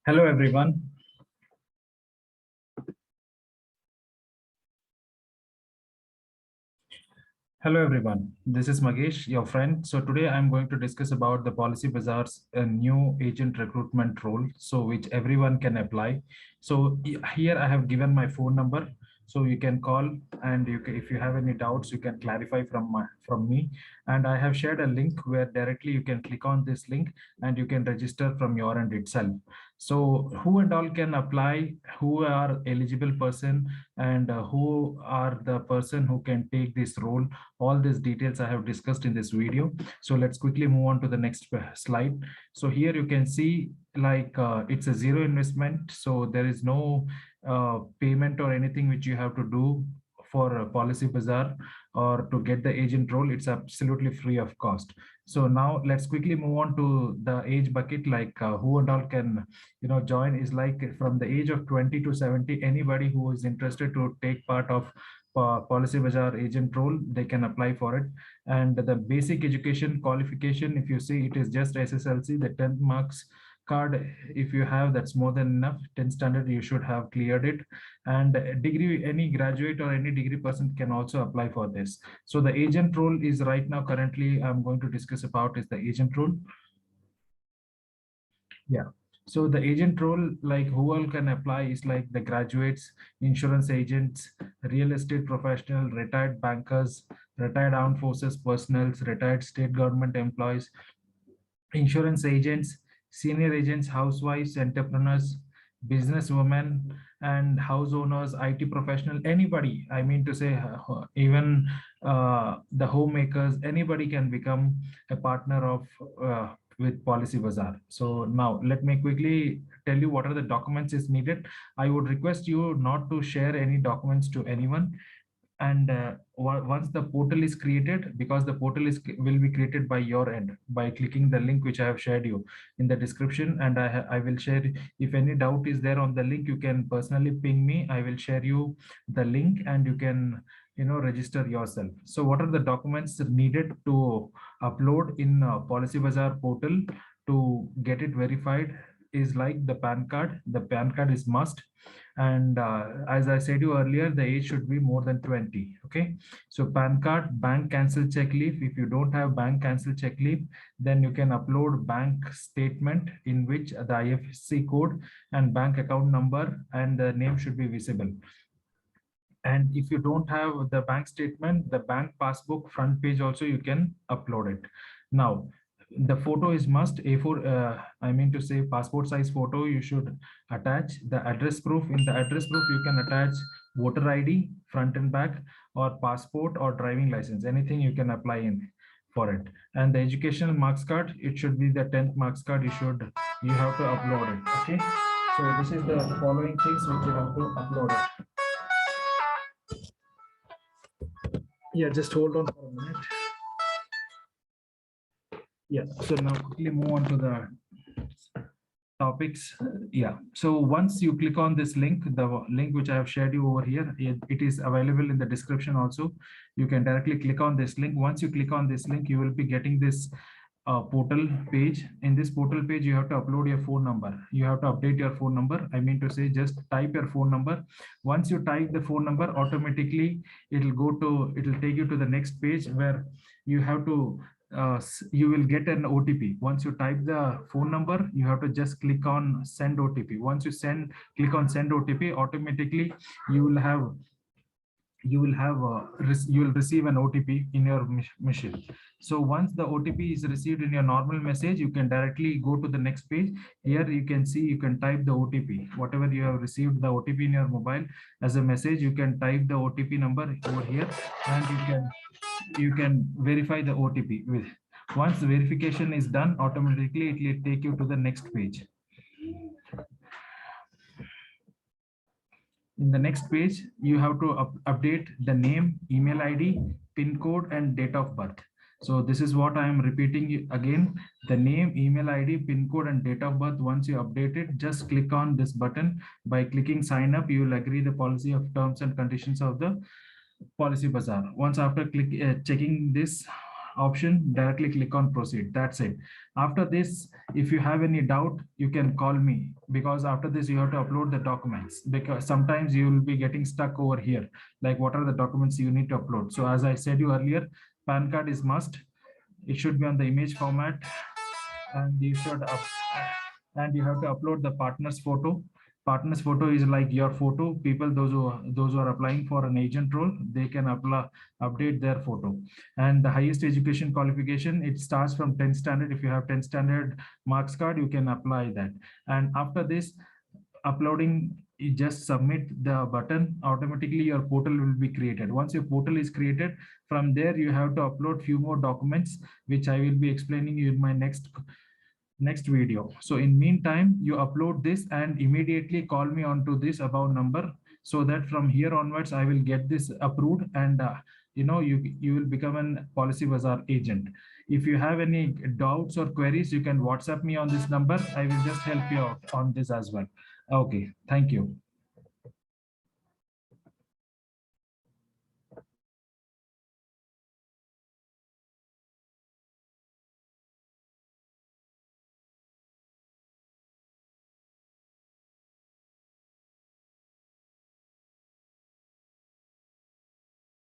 Hello, everyone. Hello, everyone. This is Magesh, your friend. So today I'm going to discuss about the Policy Bazaar's new agent recruitment role, so which everyone can apply. So here I have given my phone number, so you can call, and if you have any doubts, you can clarify from me. And I have shared a link where directly you can click on this link and you can register from your end itself. So who and all can apply? Who are eligible person, and who are the person who can take this role? All these details I have discussed in this video. So let's quickly move on to the next slide. So here you can see it's a zero investment. So there is no payment or anything which you have to do for Policy Bazaar or to get the agent role. It's absolutely free of cost. So now let's quickly move on to the age bucket, who and all can join is like from the age of 20 to 70. Anybody who is interested to take part of Policy Bazaar agent role, they can apply for it. And the basic education qualification, if you see, it is just SSLC, the 10th marks card. If you have, that's more than enough. 10th standard, you should have cleared it. And degree, any graduate or any degree person can also apply for this. So the agent role is right now, currently, I'm going to discuss about is the agent role. Yeah. So the agent role, like who all can apply, is like the graduates, insurance agents, real estate professional, retired bankers, retired armed forces personnel, retired state government employees, insurance agents, senior agents, housewives, entrepreneurs, businesswomen, and house owners, IT professional, anybody, I mean to say, even the homemakers, anybody can become a partner of with Policy Bazaar. So now let me quickly tell you what are the documents is needed. I would request you not to share any documents to anyone. And once the portal is created, because the portal will be created by your end by clicking the link which I have shared you in the description, and I will share. If any doubt is there on the link, you can personally ping me. I will share you the link and you can register yourself. So what are the documents needed to upload in Policy Bazaar portal to get it verified is like the PAN card. The PAN card is must. And as I said you earlier, the age should be more than 20. Okay. So PAN card, bank cancel check leaf. If you don't have bank cancel check leaf, then you can upload bank statement in which the IFSC code and bank account number and the name should be visible. And if you don't have the bank statement, the bank passbook front page also you can upload it. Now, the photo is must. A4, I mean to say passport size photo you should attach. The address proof, in the address proof you can attach voter ID front and back, or passport or driving license, anything you can apply in for it. And the educational marks card, it should be the 10th marks card. You have to upload it. Okay. So this is the following things which you have to upload it. Yeah, just hold on for a minute. Yeah, so now quickly move on to the topics. Yeah, so once you click on this link, the link which I have shared you over here, it is available in the description also. You can directly click on this link. Once you click on this link, you will be getting this portal page. In this portal page, you have to upload your phone number. You have to update your phone number. I mean to say, just type your phone number. Once you type the phone number, automatically it will take you to the next page where you have to you will get an OTP. Once you type the phone number, you have to just click on send OTP. Once you click on send OTP, automatically you will have you will receive an OTP in your machine. So once the OTP is received in your normal message, you can directly go to the next page. Here you can see, you can type the OTP. Whatever you have received the OTP in your mobile as a message, you can type the OTP number over here, and you can verify the OTP with. Once the verification is done, automatically it will take you to the next page. In the next page, you have to update the name, email ID, PIN code, and date of birth. So this is what I am repeating again: the name, email ID, PIN code, and date of birth. Once you update it, just click on this button. By clicking sign up, you will agree the policy of terms and conditions of the Policy Bazaar. Once after checking this, option, directly click on proceed. That's it. After this, if you have any doubt, you can call me, because after this you have to upload the documents, because sometimes you will be getting stuck over here, like what are the documents you need to upload. So as I said you earlier, PAN card is must. It should be on the image format, and you should up, and you have to upload the partner's photo. Partner's photo is like your photo. People, those who are applying for an agent role, they can update their photo. And the highest education qualification, it starts from 10th standard. If you have 10th standard marks card, you can apply that. And after this uploading, you just submit the button, automatically your portal will be created. Once your portal is created, from there you have to upload few more documents, which I will be explaining you in my next video. So in meantime, you upload this and immediately call me onto this above number, so that from here onwards I will get this approved, and you will become an Policy Bazaar agent. If you have any doubts or queries, you can WhatsApp me on this number. I will just help you out on this as well. Okay, thank you.